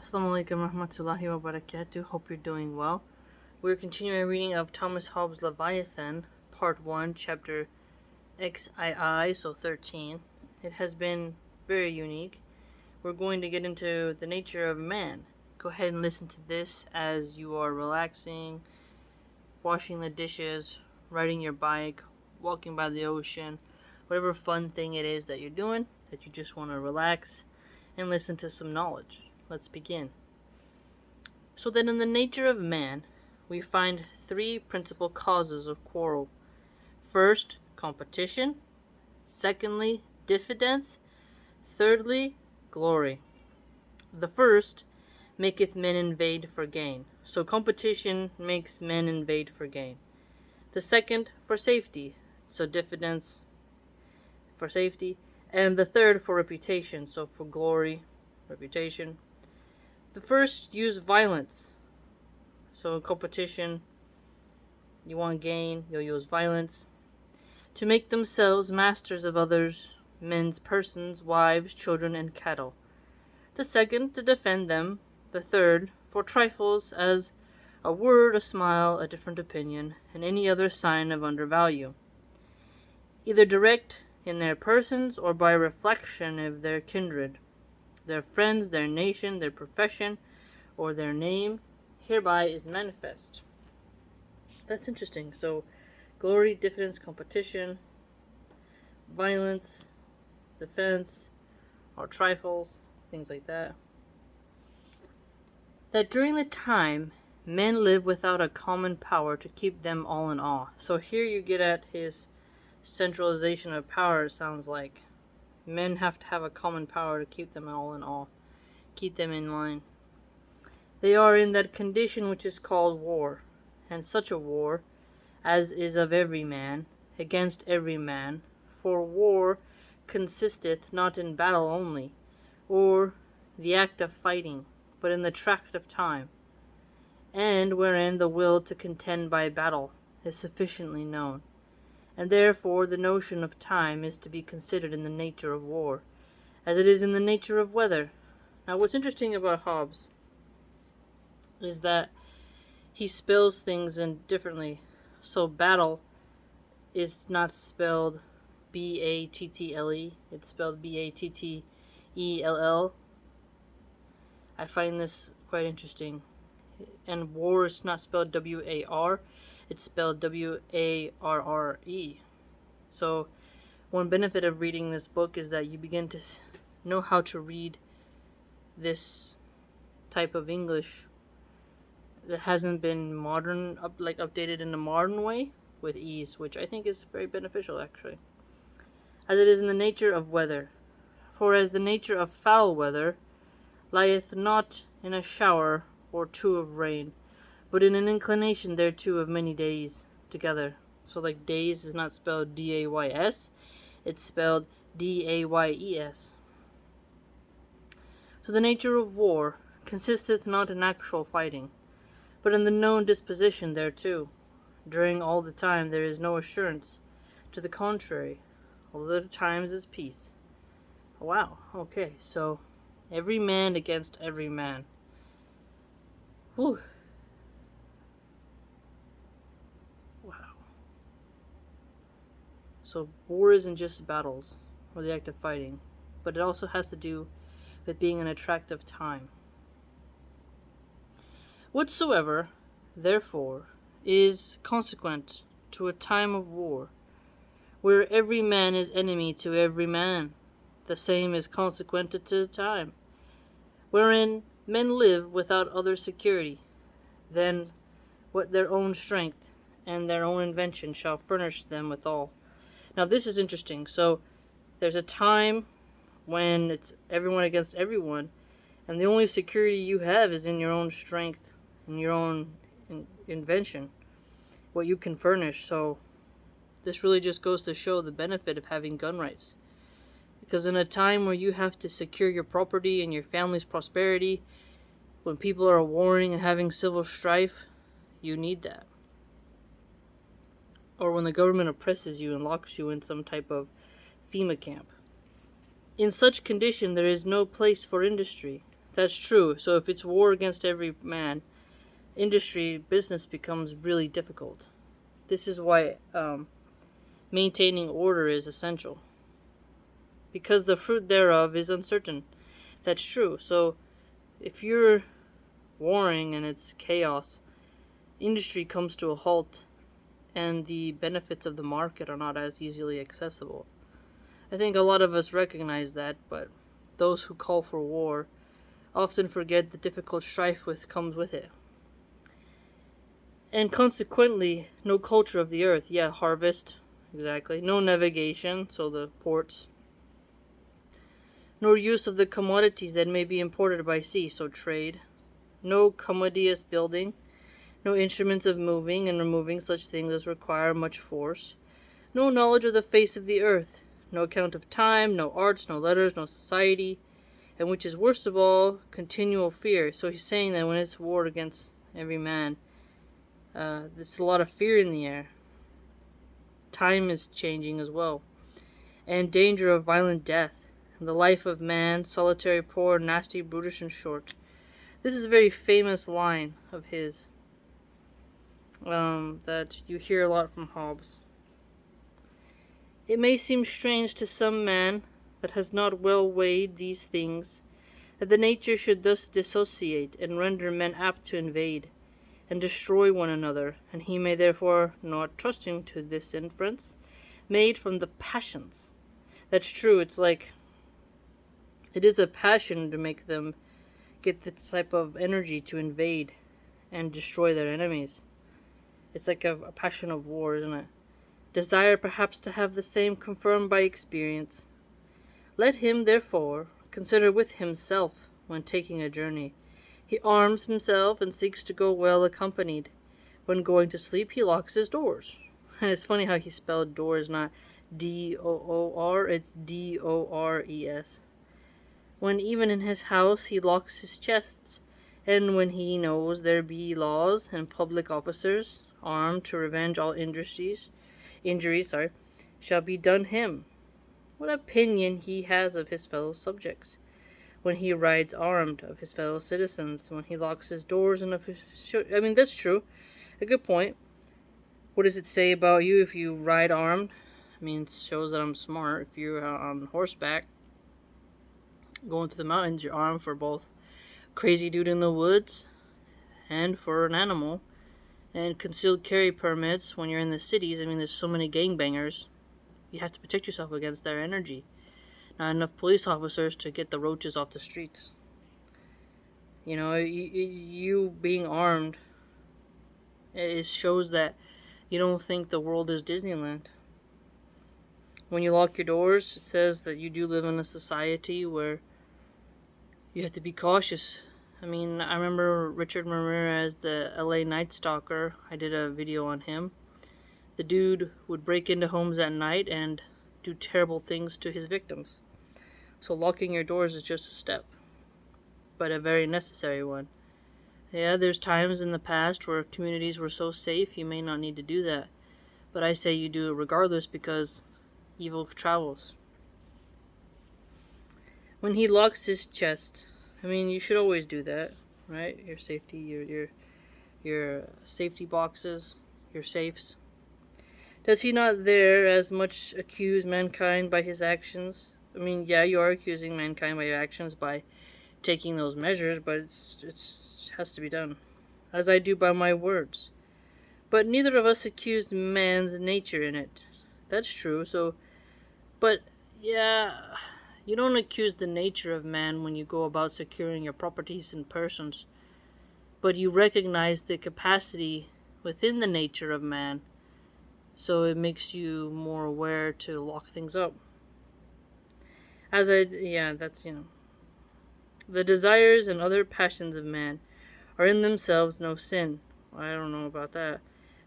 Assalamu alaikum warahmatullahi wabarakatuh. Hope you're doing well. We're continuing our reading of Thomas Hobbes' Leviathan, Part 1, Chapter XII, so 13. It has been very unique. We're going to get into the nature of man. Go ahead and listen to this as you are relaxing, washing the dishes, riding your bike, walking by the ocean, whatever fun thing it is that you're doing, that you just want to relax and listen to some knowledge. Let's begin. So that in the nature of man, we find three principal causes of quarrel. First, competition. Secondly, diffidence. Thirdly, glory. The first maketh men invade for gain. So competition makes men invade for gain. The second, for safety. So diffidence for safety. And the third, for reputation. So for glory, reputation. The first use violence. So in competition, you want gain, you'll use violence to make themselves masters of others, men's persons, wives, children, and cattle. The second, to defend them. The third, for trifles, as a word, a smile, a different opinion, and any other sign of undervalue, either direct in their persons or by reflection of their kindred, their friends, their nation, their profession, or their name, hereby is manifest. That's interesting. So, glory, diffidence, competition, violence, defense, or trifles, things like that. That during the time, men live without a common power to keep them all in awe. So here you get at his centralization of power, it sounds like. Men have to have a common power to keep them all in awe, keep them in line. They are in that condition which is called war, and such a war as is of every man, against every man. For war consisteth not in battle only, or the act of fighting, but in the tract of time, and wherein the will to contend by battle is sufficiently known. And therefore the notion of time is to be considered in the nature of war, as it is in the nature of weather. Now what's interesting about Hobbes is that he spells things in differently. So battle is not spelled B-A-T-T-L-E, it's spelled B-A-T-T-E-L-L. I find this quite interesting. And war is not spelled W-A-R, it's spelled W-A-R-R-E. So one benefit of reading this book is that you begin to know how to read this type of English that hasn't been updated in a modern way with ease, which I think is very beneficial actually. As it is in the nature of weather. For as the nature of foul weather lieth not in a shower or two of rain, but in an inclination thereto of many days together. So like days is not spelled D-A-Y-S, it's spelled D-A-Y-E-S. So the nature of war consisteth not in actual fighting, but in the known disposition thereto. During all the time there is no assurance to the contrary, although the times is peace. Wow, okay, so every man against every man. Whew. Wow. So war isn't just battles or the act of fighting, but it also has to do with being an attractive time. Whatsoever, therefore, is consequent to a time of war, where every man is enemy to every man, the same is consequent to time, wherein men live without other security than what their own strength and their own invention shall furnish them withal. Now this is interesting. So there's a time when it's everyone against everyone, and the only security you have is in your own strength and your own invention, what you can furnish. So this really just goes to show the benefit of having gun rights. Because in a time where you have to secure your property and your family's prosperity, when people are warring and having civil strife, you need that. Or when the government oppresses you and locks you in some type of FEMA camp. In such condition there is no place for industry. That's true. So if it's war against every man, business becomes really difficult. This is why maintaining order is essential. Because the fruit thereof is uncertain. That's true. So if you're warring and it's chaos, industry comes to a halt and the benefits of the market are not as easily accessible. I think a lot of us recognize that, but those who call for war often forget the difficult strife comes with it. And consequently, no culture of the earth. Yeah, harvest, exactly. No navigation, so the ports. Nor use of the commodities that may be imported by sea, so trade. No commodious building. No instruments of moving and removing such things as require much force. No knowledge of the face of the earth. No account of time, no arts, no letters, no society. And which is worst of all, continual fear. So he's saying that when it's war against every man, there's a lot of fear in the air. Time is changing as well. And danger of violent death. And the life of man, solitary, poor, nasty, brutish, and short. This is a very famous line of his that you hear a lot from Hobbes. It may seem strange to some man that has not well weighed these things, that the nature should thus dissociate and render men apt to invade and destroy one another, and he may therefore, not trusting to this inference, made from the passions. That's true, it is a passion to make them get this type of energy to invade and destroy their enemies. It's like a passion of war, isn't it? Desire perhaps to have the same confirmed by experience. Let him, therefore, consider with himself when taking a journey. He arms himself and seeks to go well accompanied. When going to sleep, he locks his doors. And it's funny how he spelled doors, not D-O-O-R, it's D-O-R-E-S. When even in his house, he locks his chests. And when he knows there be laws and public officers, armed to revenge all injuries, shall be done him. What opinion he has of his fellow subjects, when he rides armed, of his fellow citizens, when he locks his doors, and of his... that's true. A good point. What does it say about you if you ride armed? It shows that I'm smart. If you're on horseback, going through the mountains, you're armed for both crazy dude in the woods and for an animal. And concealed carry permits when you're in the cities. There's so many gangbangers. You have to protect yourself against their energy. Not enough police officers to get the roaches off the streets. You being armed, it shows that you don't think the world is Disneyland. When you lock your doors, it says that you do live in a society where you have to be cautious. I remember Richard Ramirez, the LA Night Stalker. I did a video on him. The dude would break into homes at night and do terrible things to his victims. So locking your doors is just a step, but a very necessary one. Yeah, there's times in the past where communities were so safe you may not need to do that. But I say you do it regardless because evil travels. When he locks his chest, you should always do that, right? Your safety, your safety boxes, your safes. Does he not there as much accuse mankind by his actions? Yeah, you are accusing mankind by your actions by taking those measures, but it has to be done, as I do by my words. But neither of us accused man's nature in it. That's true, but yeah, you don't accuse the nature of man when you go about securing your properties and persons, but you recognize the capacity within the nature of man, so it makes you more aware to lock things up. The desires and other passions of man are in themselves no sin. I don't know about that.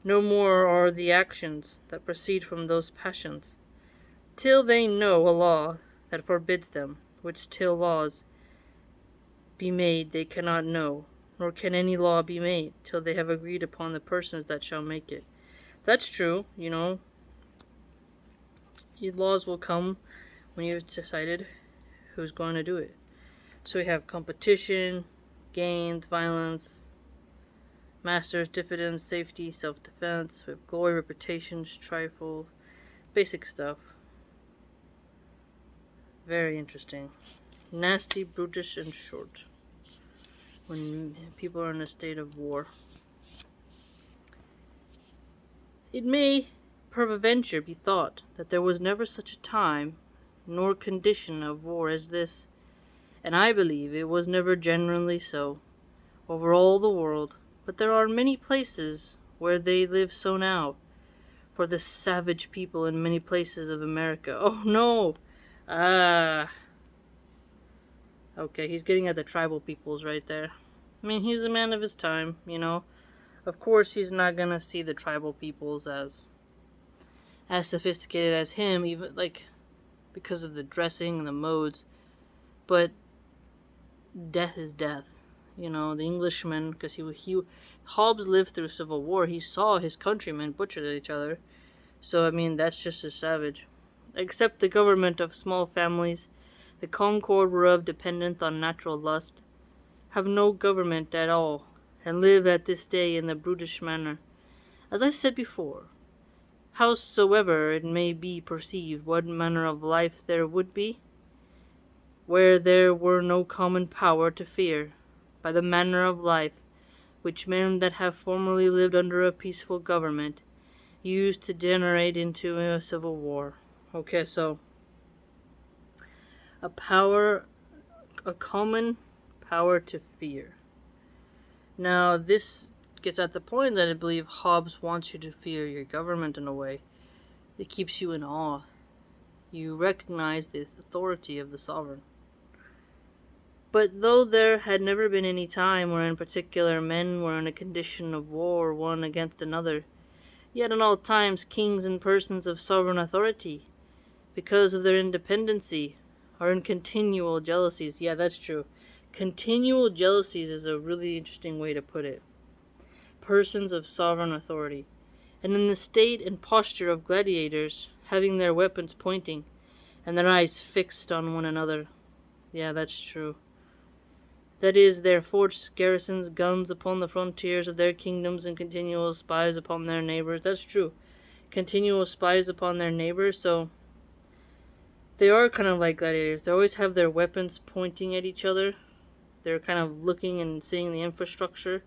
No more are the actions that proceed from those passions, till they know a law that forbids them, which till laws be made they cannot know, nor can any law be made till they have agreed upon the persons that shall make it. That's true, Laws will come when you've decided who's going to do it. So we have competition, gains, violence, masters, dividends, safety, self-defense. We have glory, reputation, trifle, basic stuff. Very interesting. Nasty, brutish, and short. When people are in a state of war. It may peradventure be thought that there was never such a time nor condition of war as this, and I believe it was never generally so, over all the world, but there are many places where they live so now, for the savage people in many places of America. Oh no! Okay, he's getting at the tribal peoples right there. I mean, he's a man of his time, you know. Of course, he's not gonna see the tribal peoples as sophisticated as him, even like because of the dressing and the modes. But death is death, you know. The Englishman, because Hobbes lived through Civil War. He saw his countrymen butchered each other. So I mean, that's just as savage. Except the government of small families, the concord whereof dependent on natural lust, have no government at all, and live at this day in the brutish manner. As I said before, howsoever it may be perceived what manner of life there would be, where there were no common power to fear, by the manner of life which men that have formerly lived under a peaceful government used to generate into a civil war. Okay, so a common power to fear. Now, this gets at the point that I believe Hobbes wants you to fear your government in a way. It keeps you in awe. You recognize the authority of the sovereign. But though there had never been any time wherein particular men were in a condition of war one against another, yet in all times kings and persons of sovereign authority, because of their independency, are in continual jealousies. Yeah, that's true. Continual jealousies is a really interesting way to put it. Persons of sovereign authority, and in the state and posture of gladiators, having their weapons pointing, and their eyes fixed on one another. Yeah, that's true. That is, their forts, garrisons, guns upon the frontiers of their kingdoms, and continual spies upon their neighbors. That's true. Continual spies upon their neighbors, so they are kind of like gladiators. They always have their weapons pointing at each other. They're kind of looking and seeing the infrastructure.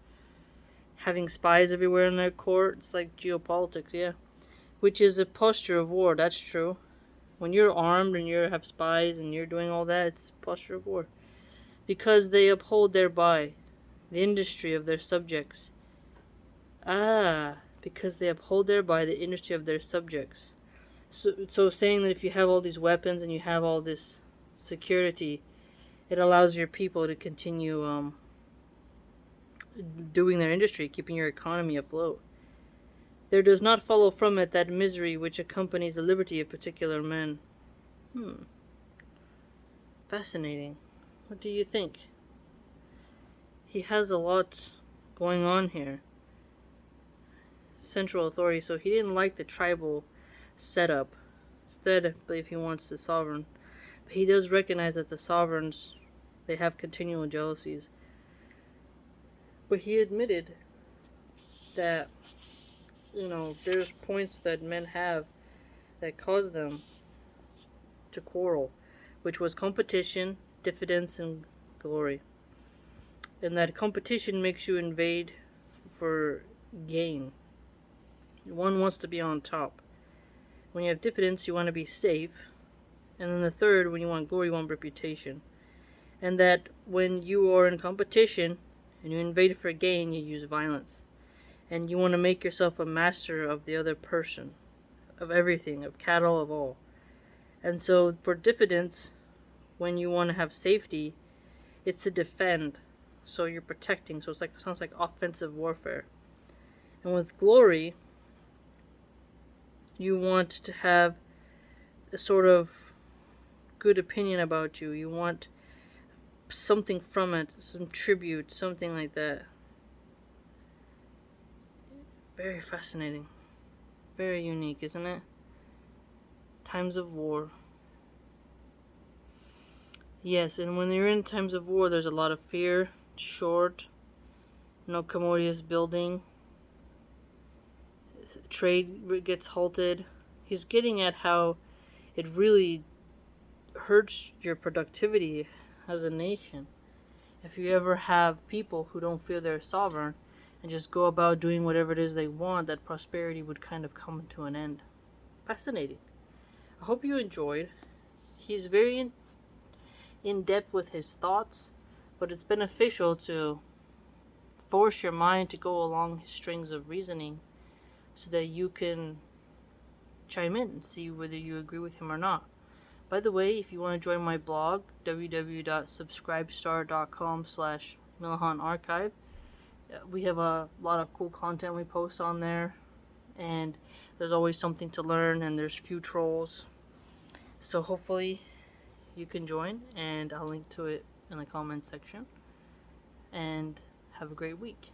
Having spies everywhere in their court. It's like geopolitics, yeah. Which is a posture of war, that's true. When you're armed and you have spies and you're doing all that, it's a posture of war. Because they uphold thereby the industry of their subjects. Because they uphold thereby the industry of their subjects. So saying that if you have all these weapons and you have all this security, it allows your people to continue doing their industry, keeping your economy afloat. There does not follow from it that misery which accompanies the liberty of particular men. Fascinating. What do you think? He has a lot going on here. Central authority, so he didn't like the tribal setup. Instead, I believe he wants the sovereign. But he does recognize that the sovereigns, they have continual jealousies. But he admitted that, there's points that men have that cause them to quarrel, which was competition, diffidence, and glory. And that competition makes you invade for gain. One wants to be on top. When you have diffidence, you want to be safe. And then the third, when you want glory, you want reputation. And that when you are in competition and you invade for gain, you use violence. And you want to make yourself a master of the other person, of everything, of cattle, of all. And so for diffidence, when you want to have safety, it's to defend. So you're protecting. So sounds like offensive warfare. And with glory, you want to have a sort of good opinion about you. You want something from it, some tribute, something like that. Very fascinating. Very unique, isn't it? Times of war. Yes, and when you're in times of war, there's a lot of fear, short, no commodious building, trade gets halted. He's getting at how it really hurts your productivity as a nation. If you ever have people who don't feel they're sovereign and just go about doing whatever it is they want, that prosperity would kind of come to an end. Fascinating. I hope you enjoyed. He's very in depth with his thoughts, but it's beneficial to force your mind to go along strings of reasoning so that you can chime in and see whether you agree with him or not. By the way, if you want to join my blog, www.subscribestar.com/Milahan Archive, we have a lot of cool content we post on there, and there's always something to learn, and there's few trolls. So hopefully you can join, and I'll link to it in the comment section. And have a great week.